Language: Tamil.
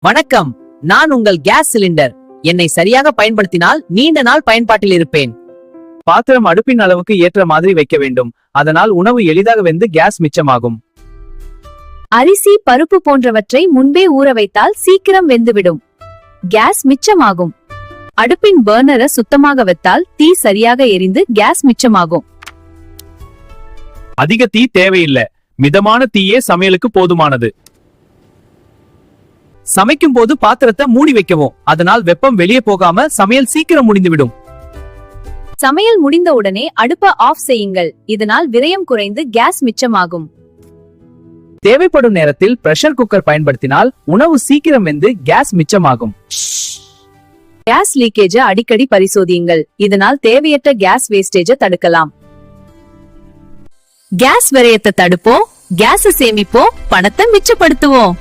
வணக்கம். நான் உங்கள் கேஸ் சிலிண்டர். என்னை சரியாக பயன்படுத்தினால் நீண்ட நாள் பயன்பாட்டில் இருப்பேன். பாத்திரம் அடுப்பின் அளவுக்கு ஏற்ற மாதிரி வைக்க வேண்டும். அதனால் உணவு எளிதாக வெந்து கேஸ் மிச்சமாகும். அரிசி பருப்பு போன்றவற்றை முன்பே ஊற வைத்தால் சீக்கிரம் வெந்துவிடும். கேஸ் மிச்சமாகும். அடுப்பின் பர்னரை சுத்தமாக வைத்தால் தீ சரியாக எரிந்து கேஸ் மிச்சமாகும். அதிக தீ தேவையில்லை. மிதமான தீயே சமையலுக்கு போதுமானது. சமைக்கும் போது பாத்திரத்தை மூடி வைக்கவும். அதனால் வெப்பம் வெளியே போகாம சமையல் சீக்கிரம் முடிந்துவிடும். சமையல் முடிந்த உடனே அடுப்பை ஆஃப் செய்யுங்கள். இதனால் விரயம் குறைந்து கேஸ் மிச்சமாகும். தேவைப்படும் நேரத்தில் பிரஷர் குக்கர் பயன்படுத்தினால் உணவு சீக்கிரம் வெந்து கேஸ் மிச்சமாகும். கேஸ் லீக்கேஜ அடிக்கடி பரிசோதியுங்கள். இதனால் தேவையற்ற கேஸ் வேஸ்டேஜ தடுக்கலாம். கேஸ் விரயத்தை தடுப்போம், கேஸ் சேமிப்போம், பணத்தை மிச்சப்படுத்துவோம்.